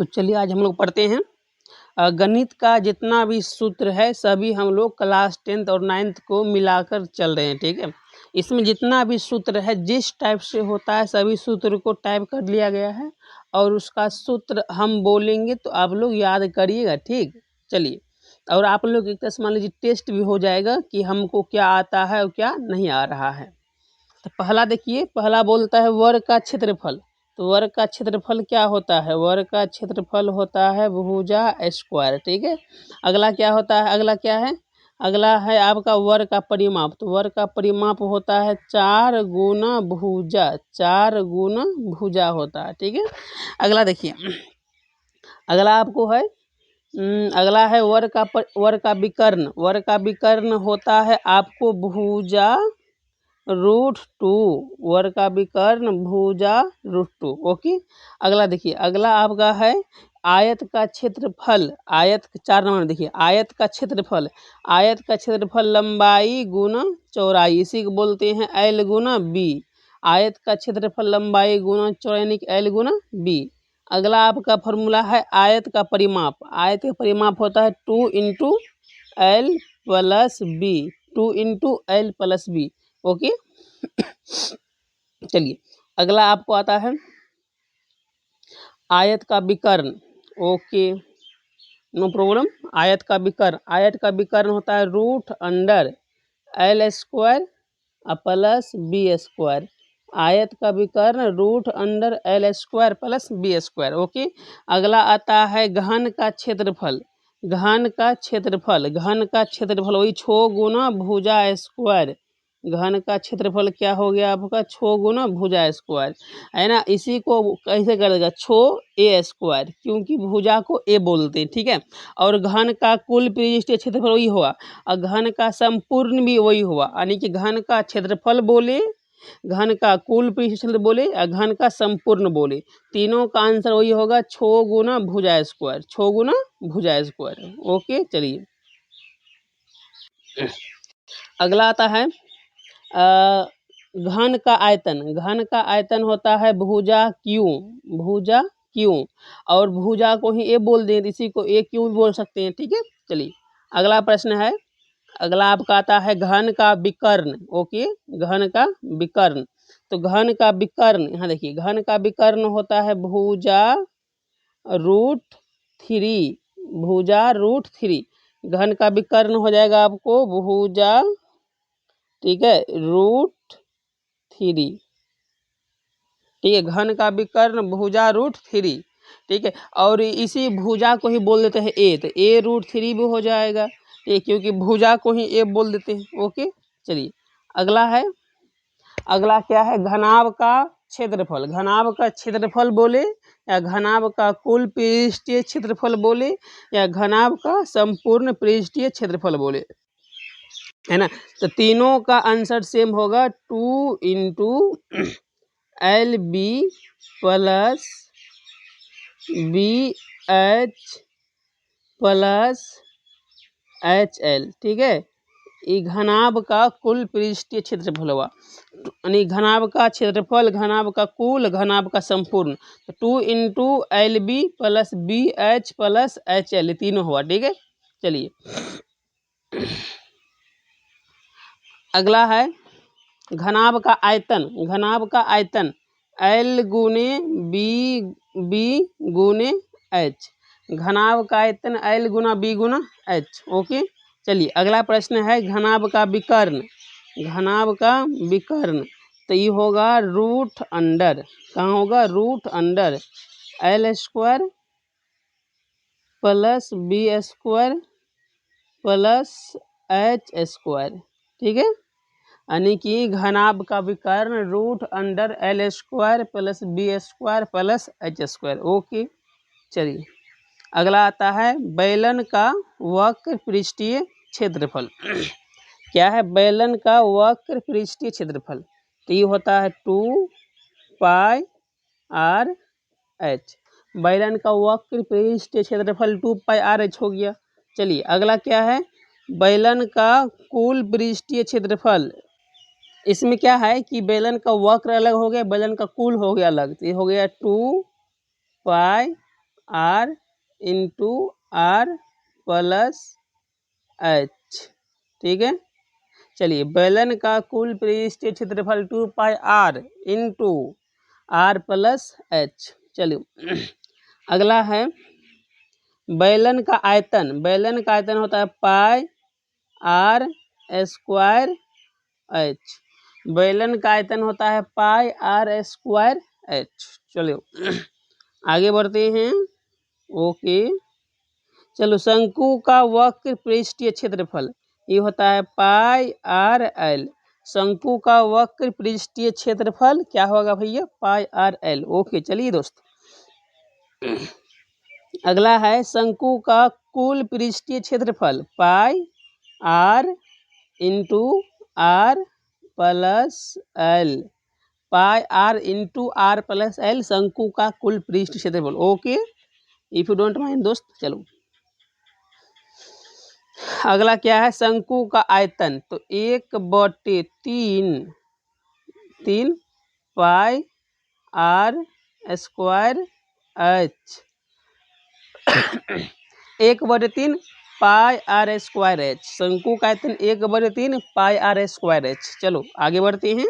तो चलिए आज हम लोग पढ़ते हैं गणित का जितना भी सूत्र है सभी हम लोग क्लास 10th और 9th को मिलाकर चल रहे हैं। ठीक है, इसमें जितना भी सूत्र है जिस टाइप से होता है सभी सूत्र को टाइप कर लिया गया है और उसका सूत्र हम बोलेंगे तो आप लोग याद करिएगा। ठीक, चलिए, और आप लोग एक तरह से मान लीजिए टेस्ट भी हो जाएगा कि हमको क्या आता है और क्या नहीं आ रहा है। तो पहला देखिए, पहला बोलता है वर्ग का क्षेत्रफल। तो वर्ग का क्षेत्रफल क्या होता है? वर्ग का क्षेत्रफल होता है भुजा स्क्वायर। ठीक है, अगला क्या होता है? अगला क्या है? अगला है आपका वर्ग का परिमाप। तो वर्ग का परिमाप होता है 4 गुना भुजा, 4 गुना भुजा होता है। ठीक है, अगला देखिए, अगला आपको है अगला है वर्ग का विकर्ण। वर्ग का विकर्ण होता है आपको भुजा √2, वर्ग का विकर्ण भुजा √2। ओके, अगला देखिए, अगला आपका है आयत का क्षेत्रफल। आयत 4 नंबर देखिए, आयत का क्षेत्रफल। आयत का क्षेत्रफल लंबाई गुना चौड़ाई, इसी को बोलते हैं L गुना B। आयत का क्षेत्रफल लंबाई गुना चौड़ाई यानी कि L गुना B। अगला आपका फॉर्मूला है आयत का परिमाप। आयत का परिमाप होता है 2 × L + B, 2 × L + B। Okay, चलिए, अगला आपको आता है आयत का विकर्ण। Okay, no problem. आयत का विकर्ण, आयत का विकर्ण होता है √L² + B²। आयत का विकर्ण √L² + B²। ओके, अगला आता है घन का क्षेत्रफल। घन का क्षेत्रफल, घन का क्षेत्रफल वही 6 गुना भुजा स्क्वायर। घन का क्षेत्रफल क्या हो गया आपका? 6 गुना भुजा स्क्वायर, है ना। इसी को कैसे कर देगा? 6a², क्योंकि भुजा को a बोलते हैं। ठीक है, और घन का कुल पृष्ठीय क्षेत्रफल वही हुआ और घन का संपूर्ण भी वही हुआ, यानी कि घन का क्षेत्रफल बोले, घन का कुल पृष्ठीय क्षेत्रफल बोले और घन का संपूर्ण बोले, तीनों का आंसर वही होगा 6 गुना भुजा स्क्वायर, 6 गुना भुजा स्क्वायर। ओके, चलिए, अगला आता है घन का आयतन। घन का आयतन होता है भुजा क्यू, भुजा क्यू, और भुजा को ही ए बोल दें, इसी को ए क्यू भी बोल सकते हैं। ठीक है, चलिए, अगला प्रश्न है, अगला आपका आता है घन का विकर्ण। ओके, घन का विकर्ण। तो घन का विकर्ण, यहाँ देखिए, घन का विकर्ण होता है भुजा √3, भुजा √3। घन का विकर्ण हो जाएगा आपको भुजा, ठीक है, √3। ठीक है, घन का विकर्ण भुजा √3। ठीक है, और इसी भुजा को ही बोल देते हैं ए, तो a√3 भी हो जाएगा, ठीक, क्योंकि भुजा को ही ए बोल देते हैं। ओके, चलिए, अगला है, अगला क्या है? घनाभ का क्षेत्रफल। घनाभ का क्षेत्रफल बोले या घनाभ का कुल पृष्ठीय क्षेत्रफल बोले या घनाभ का संपूर्ण पृष्ठीय क्षेत्रफल बोले, है ना। तो तीनों का आंसर सेम होगा 2 × LB + BH + HL। ठीक है, ये घनाभ का कुल पृष्ठीय क्षेत्रफल हुआ, यानी घनाभ का क्षेत्रफल, घनाभ का कुल, घनाभ का संपूर्ण। तो 2 × LB + BH + HL तीनों हुआ। ठीक है, चलिए, अगला है घनाभ का आयतन। घनाभ का आयतन L गुने B गुने H। घनाभ का आयतन L गुना B गुना H। ओके, चलिए, अगला प्रश्न है घनाभ का विकर्ण। घनाभ का विकर्ण, तो ये होगा √, कहाँ होगा? √L² + B² + H²। ठीक है, यानी कि घनाभ का विकर्ण √L² + B² + H²। ओके, चलिए, अगला आता है बेलन का वक्र पृष्ठीय क्षेत्रफल। क्या है? बेलन का वक्र पृष्ठीय क्षेत्रफल, तो ये होता है 2πRh। बेलन का वक्र पृष्ठीय क्षेत्रफल 2πRh हो गया। चलिए, अगला क्या है? बेलन का कुल पृष्ठीय क्षेत्रफल। इसमें क्या है कि बेलन का वक्र अलग हो गया, बेलन का कुल हो गया अलग, तो ये हो गया 2πRh। R into R plus H. ठीक है, चलिए बेलन का कुल पृष्ठीय क्षेत्रफल 2 pi R into R plus H. चलिए अगला है बेलन का आयतन। बेलन का आयतन होता है पाई आर स्क्वायर एच। बेलन का आयतन होता है पाई आर स्क्वायर एच। चलिए आगे बढ़ते हैं। ओके, चलो शंकु का वक्र पृष्ठीय क्षेत्रफल ये होता है पाई आर एल। शंकु का वक्र पृष्ठीय क्षेत्रफल क्या होगा भैया? पाई आर एल। ओके, चलिए दोस्त अगला है शंकु का कुल पृष्ठीय क्षेत्रफल pi R into R plus L. Pi R into R plus L शंकु का कुल पृष्ठ क्षेत्रफल। Okay, if you don't mind दोस्त। चलो अगला क्या है? शंकु का आयतन। तो 1/3 pi R square H. 1/3 pi R square H. शंकु का आयतन 1/3 पाई आर स्क्वायर एच। चलो आगे बढ़ते हैं।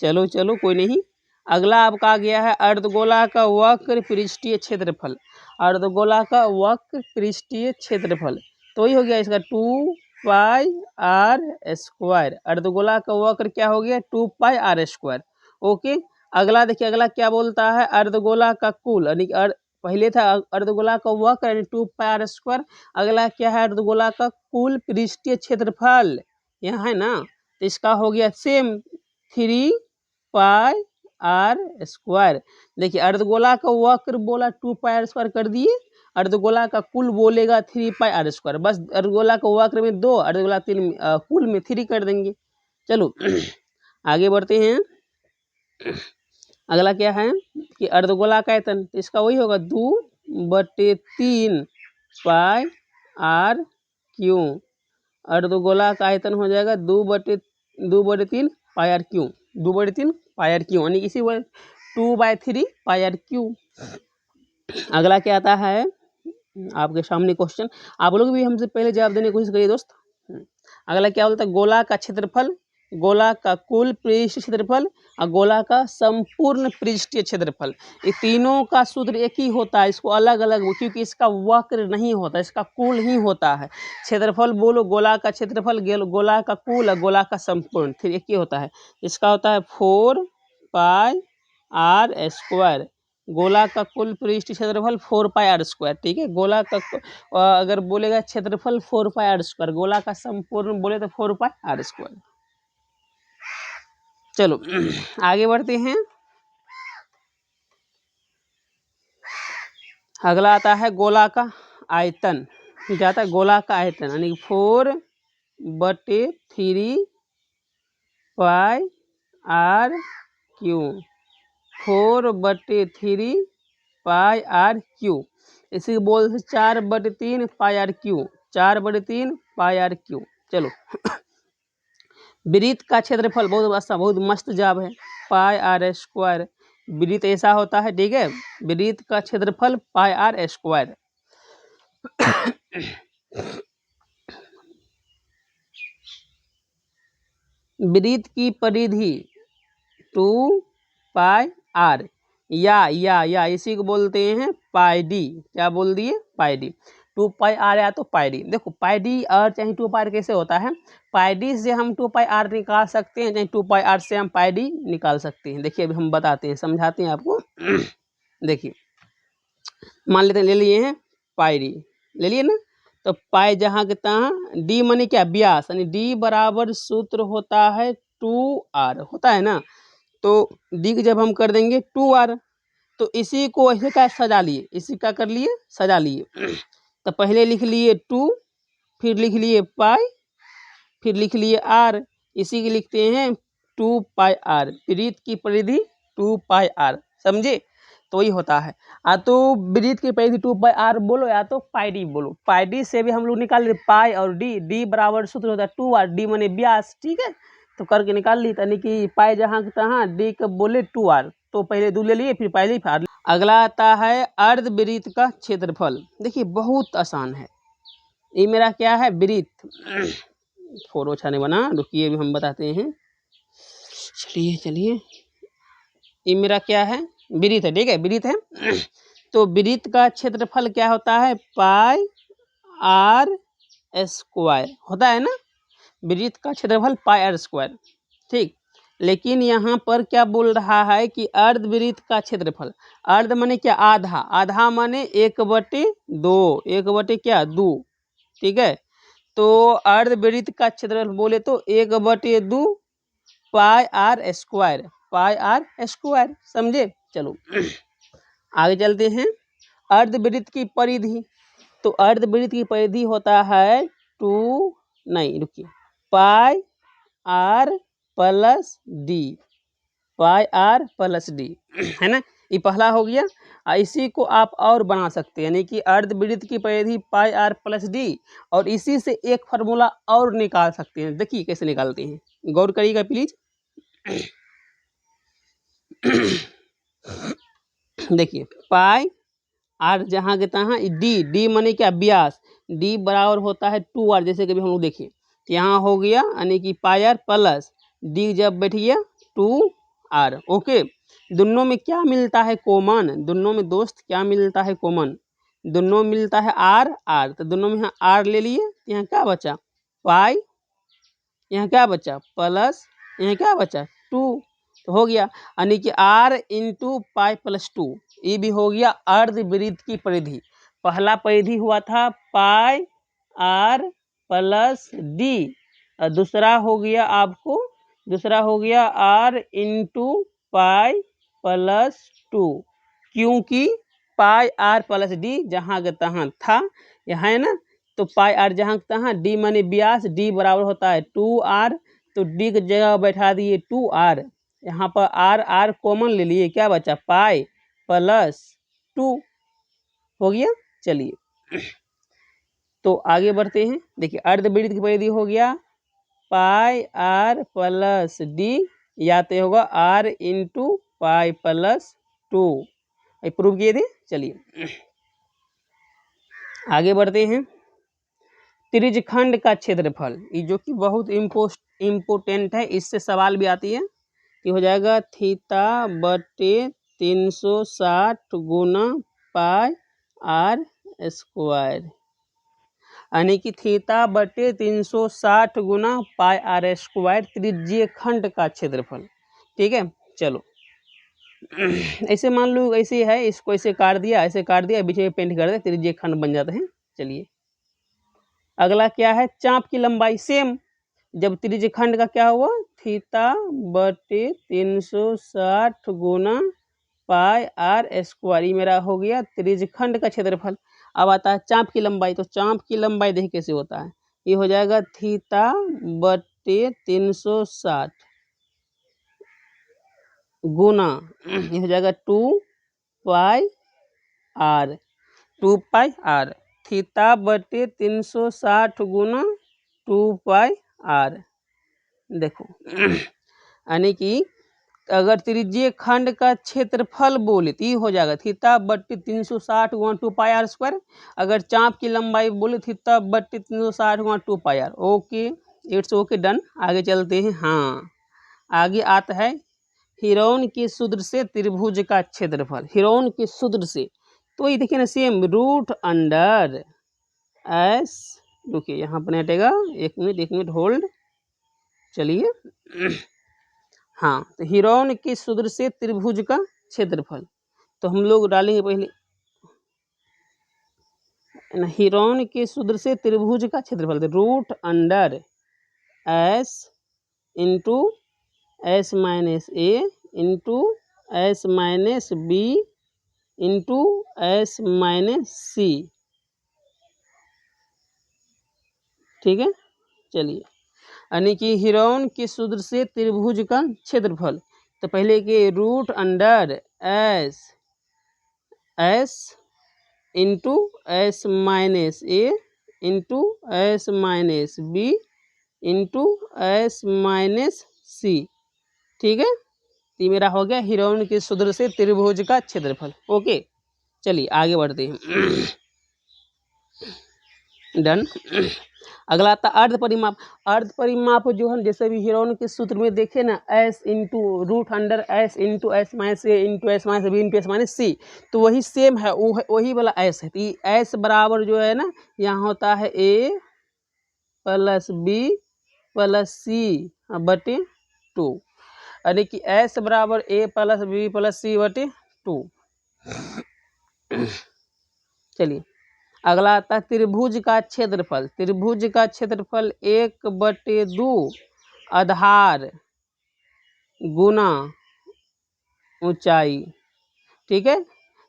चलो कोई नहीं। अगला आपका आ गया है अर्धगोला का वक्र पृष्ठीय क्षेत्रफल। अर्धगोला का वक्र पृष्ठीय क्षेत्रफल तो ही हो गया इसका 2 पाई आर स्क्वायर। अर्धगोला का वक्र क्या हो गया? 2 पाई आर स्क्वायर। ओके, अगला देखिए, अगला क्या बोलता है? अर्धगोला का कुल यानी पहले था अर्धगोला का वक्र यानी 2 पाई आर स्क्वायर। अगला क्या है? अर्धगोला का कुल पृष्ठीय क्षेत्रफल यहाँ है ना, तो इसका हो गया सेम 3 पाई आर स्क्वायर। देखिए अर्धगोला का वक्र बोला 2 पाई आर स्क्वायर कर दिए, अर्धगोला का कुल बोलेगा 3 पाई आर स्क्वायर। बस अर्धगोला का वक्र में 2, अर्धगोला 3, कुल में 3 कर देंगे। चलो आगे बढ़ते हैं। अगला क्या है कि अर्धगोला का आयतन, तो इसका वही होगा 2/3 पाई आर क्यू। अर्धगोला का आयतन हो जाएगा 2/3 pi R cube. 2/3 pi R cube यानी इसी वजह 2/3 पाई आर क्यू। अगला क्या आता है आपके सामने क्वेश्चन, आप लोग भी हमसे पहले जवाब देने की कोशिश करिए दोस्त। अगला क्या बोलता है? गोला का क्षेत्रफल, गोला का कुल पृष्ठ क्षेत्रफल और गोला का संपूर्ण पृष्ठीय क्षेत्रफल। ये तीनों का सूत्र एक ही होता है, इसको अलग अलग क्योंकि इसका वक्र नहीं होता, इसका कुल ही होता है। क्षेत्रफल बोलो गोला का क्षेत्रफल, गोला का कुल और गोला का संपूर्ण फिर एक ही होता है। इसका होता है 4 पाई आर स्क्वायर। गोला का कुल पृष्ठ क्षेत्रफल 4 पाई आर स्क्वायर। ठीक है, गोला का अगर बोलेगा क्षेत्रफल 4 पाई आर स्क्वायर, गोला का संपूर्ण बोले तो 4 पाई आर स्क्वायर। चलो आगे बढ़ते हैं। अगला आता है गोला का आयतन। क्या आता है? गोला का आयतन यानी 4/3 pi R cube. 4/3 pi R cube, इसी बोल से 4/3 pi R cube. 4/3 pi R cube. चलो वृत्त का क्षेत्रफल बहुत मस्त जवाब है, पाई आर स्क्वायर। वृत्त ऐसा होता है, ठीक है, वृत्त का क्षेत्रफल पाई आर स्क्वायर। वृत्त की परिधि 2 पाई आर या इसी को बोलते हैं पाई डी। क्या बोल दिए? पाई डी। 2 पाई आर या तो पाई डी। देखो पाई डी और चाहे 2 पाई आर कैसे होता है, पाई डी से हम 2 पाई आर निकाल सकते हैं, चाहे 2 पाई आर से हम पाई डी निकाल सकते हैं। देखिए अभी हम बताते हैं, समझाते हैं आपको। देखिए मान लेते हैं, ले लिए हैं पाई डी, ले लिए ना, तो पाई जहाँ के तहाँ, डी माने क्या? व्यास, यानी डी बराबर सूत्र होता है 2r होता है ना, तो डी को जब हम कर देंगे 2r, तो इसी को ऐसे क्या सजा लिए, इसी का कर लिए सजा लिए। तो पहले लिख लिए 2, फिर लिख लिए पाई, फिर लिख लिए r, इसी के लिखते हैं 2 पाई r। वृत्त की परिधि 2 पाई r, समझे? तो ही होता है, या तो वृत्त की परिधि 2 पाई r बोलो या तो पाई डी बोलो। पाई डी से भी हम लोग निकाल लेते पाई और डी बराबर सूत्र होता है 2r, डी माने व्यास। ठीक है, तो करके निकाल ली, यानी कि पाई जहाँ तहाँ डी कब बोले 2r, तो पहले दू ले लिए, फिर पहले फार। अगला आता है अर्धवृत्त का क्षेत्रफल। देखिए बहुत आसान है। ये मेरा क्या है, वृत्त। फोर अच्छा नहीं बना, रुकिए अभी हम बताते हैं। चलिए ये मेरा क्या है, वृत्त है, ठीक है, वृत्त है। तो वृत्त का क्षेत्रफल क्या होता है, पाई आर स्क्वायर होता है ना। वृत्त का क्षेत्रफल पाई आर स्क्वायर, ठीक। लेकिन यहाँ पर क्या बोल रहा है कि अर्धवृत्त का क्षेत्रफल, अर्ध माने क्या, आधा, आधा माने 1/2, 1/2, ठीक है। तो अर्धवृत्त का क्षेत्रफल बोले तो 1/2 pi R square, pi R square, समझे। चलो आगे चलते हैं। अर्धवृत्त की परिधि, तो अर्धवृत्त की परिधि होता है 2, नहीं रुकिए, pi R plus D, pi R plus D, है ना। ये पहला हो गया। इसी को आप और बना सकते हैं, यानी कि अर्धवृत्त की परिधि पाई आर प्लस डी, और इसी से एक फार्मूला और निकाल सकते हैं। देखिए कैसे निकालते हैं, गौर करिएगा प्लीज। देखिए पाई आर जहाँ के तहाँ, डी, डी माने क्या, व्यास, डी बराबर होता है 2r, जैसे कभी हम लोग देखिए यहाँ हो गया, यानी कि पाई आर प्लस डी जब बैठ गया 2r। ओके, दोनों में क्या मिलता है कॉमन, दोनों में दोस्त क्या मिलता है कॉमन, दोनों में मिलता है आर आर, तो दोनों में यहाँ आर ले लिए, यहाँ क्या बचा पाई, यहाँ क्या बचा प्लस, यहाँ क्या बचा 2, तो हो गया, यानी कि r इंटू पाई प्लस 2। ये भी हो गया अर्धवृत्त की परिधि। पहला परिधि हुआ था पाई आर प्लस डी, और दूसरा हो गया आपको, दूसरा हो गया r इंटू पाई प्लस 2, क्योंकि पाई आर प्लस डी जहाँ के तहाँ था, यहाँ है ना, तो पाई आर जहाँ के तहाँ, डी माने व्यास, डी बराबर होता है 2r, तो डी की जगह बैठा दिए 2r, यहाँ पर आर आर कॉमन ले लिए, क्या बचा पाई प्लस 2, हो गया। चलिए तो आगे बढ़ते हैं। देखिए अर्धवृत्त की परिधि हो गया पाई आर प्लस डी, या तो होगा R into pi plus 2, prove किए थे। चलिए आगे बढ़ते हैं। त्रिज्यखंड का क्षेत्रफल, ये जो कि बहुत इम्पोर्टेंट है, इससे सवाल भी आती है, कि हो जाएगा थीटा बटे 360 गुना पाई आर स्क्वायर, यानी कि थीटा बटे 360 गुना पाई आर स्क्वायर त्रिज्यखंड का क्षेत्रफल, ठीक है। चलो ऐसे मान लो, ऐसे है, इसको ऐसे काट दिया, ऐसे काट दिया, बीच में पेंट कर दे, त्रिज्यखंड बन जाते हैं। चलिए अगला क्या है, चाप की लंबाई, सेम, जब त्रिज्यखंड का क्या हुआ, थीटा बटे 360 गुना पाई आर स्क्वायर, ये मेरा हो गया त्रिज्यखंड का क्षेत्रफल। अब आता है चाप की लंबाई, तो चाप की लंबाई देखिए कैसे होता है, ये हो जाएगा थीटा बटे 360 गुना, ये हो जाएगा 2 pi are, 2 pi are, theta बटे 360 गुना 2 पाई आर। देखो यानी कि अगर त्रिज्यखंड का क्षेत्रफल बोले तो ये हो जाएगा थीटा बट्टी 360 गुना 2 पाई आर स्क्वायर। अगर चाप की लंबाई बोले थीटा बट्टी 360 गुना 2 pi R. Okay, it's okay, done. आगे चलते हैं। हाँ, आगे आता है हिरोन के सूत्र से त्रिभुज का क्षेत्रफल। हिरोन के सूत्र से, तो ये देखिए ना, सेम रूट अंडर एस, रुकिए यहाँ पर हटेगा, एक मिनट होल्ड। चलिए हाँ, तो हिरोन के सूत्र से त्रिभुज का क्षेत्रफल, तो हम लोग डालेंगे पहले हिरोन के सूत्र से त्रिभुज का क्षेत्रफल, तो root under S into S minus A into S minus B into S minus C, ठीक है। चलिए, यानी कि हिरोन के सूत्र से त्रिभुज का क्षेत्रफल, तो पहले के root under S into S minus A into S minus B into S minus C, ठीक है। तो ये मेरा हो गया हिरोइन के सूत्र से त्रिभुज का क्षेत्रफल। ओके, चलिए आगे बढ़ते हैं। डन। अगला आता अर्ध परिमाप। अर्ध परिमाप जो है जैसे भी हिरोइन के सूत्र में देखे ना, S into root under S into S minus A into S minus B into S minus C, तो वही सेम है, वही वाला एस है। तो एस बराबर जो है ना यहाँ होता है ए प्लस बी प्लस सी बटे 2, यानी कि एस बराबर ए प्लस बी प्लस सी बटे 2। चलिए अगला आता है त्रिभुज का क्षेत्रफल। त्रिभुज का क्षेत्रफल 1/2 आधार गुना ऊंचाई। ठीक है,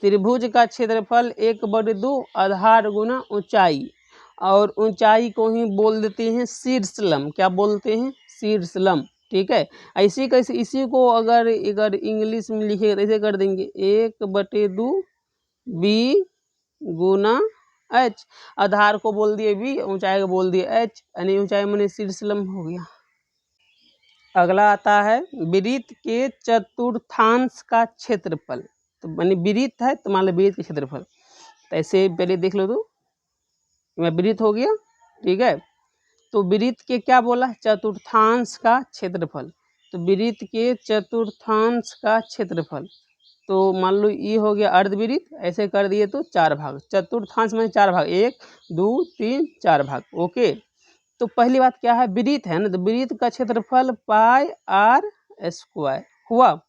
त्रिभुज का क्षेत्रफल 1/2 आधार गुना ऊंचाई, और ऊंचाई को ही बोल देते हैं शीर्षलम। क्या बोलते हैं? शीर्षलम। ठीक है, ऐसी कैसे, इसी को अगर इंग्लिश में लिखे तो ऐसे कर देंगे 1/2 बी गुना एच। आधार को बोल दिए बी, ऊंचाई को बोल दिए एच, यानी ऊंचाई माने शीर्षलम हो गया। अगला आता है वृत्त के चतुर्थांश का क्षेत्रफल। तो माने वृत्त है तो मान लो वृत्त के क्षेत्रफल, तो ऐसे पहले देख लो, तो मैं वृत्त हो गया। ठीक है, तो वृत्त के क्या बोला? चतुर्थांश का क्षेत्रफल। तो वृत्त के चतुर्थांश का क्षेत्रफल, तो मान लो ये हो गया अर्धवृत्त, ऐसे कर दिए तो 4 भाग। चतुर्थांश में 4 भाग, 1 2 3 4 भाग। ओके, तो पहली बात क्या है, वृत्त है ना, तो वृत्त का क्षेत्रफल पाई आर स्क्वायर हुआ।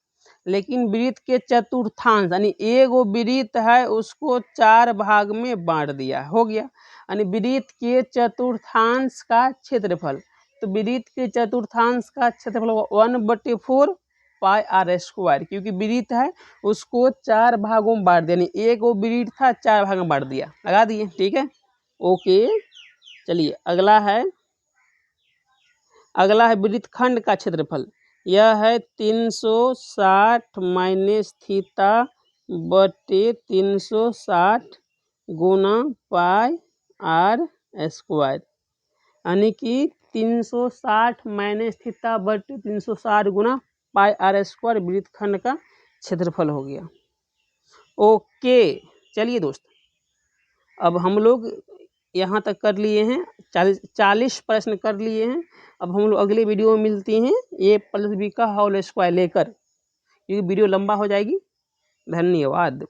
लेकिन वृत्त के चतुर्थांश यानी एगो वृत्त है उसको 4 भाग में बांट दिया, हो गया। यानी वृत्त के चतुर्थांश का क्षेत्रफल, तो वृत्त के चतुर्थांश का क्षेत्रफल 1/4 पाई आर स्क्वायर, क्योंकि वृत्त है उसको 4 भागों में बांट दिया, यानी एक वो वृत्त था 4 भाग में बांट दिया, लगा दिए। ठीक है, ओके। चलिए अगला है वृत्तखंड का क्षेत्रफल। यह है 360 माइनस थीटा बटे 360 गुना पाई आर स्क्वायर, यानी कि 360 माइनस थीटा बटे 360 गुना पाई आर स्क्वायर वृत्तखंड का क्षेत्रफल हो गया। ओके, चलिए दोस्त, अब हम लोग यहाँ तक कर लिए हैं, 40 प्रश्न कर लिए हैं। अब हम लोग अगले वीडियो में मिलते हैं ए प्लस बी का होल स्क्वायर लेकर, क्योंकि वीडियो लंबा हो जाएगी। धन्यवाद।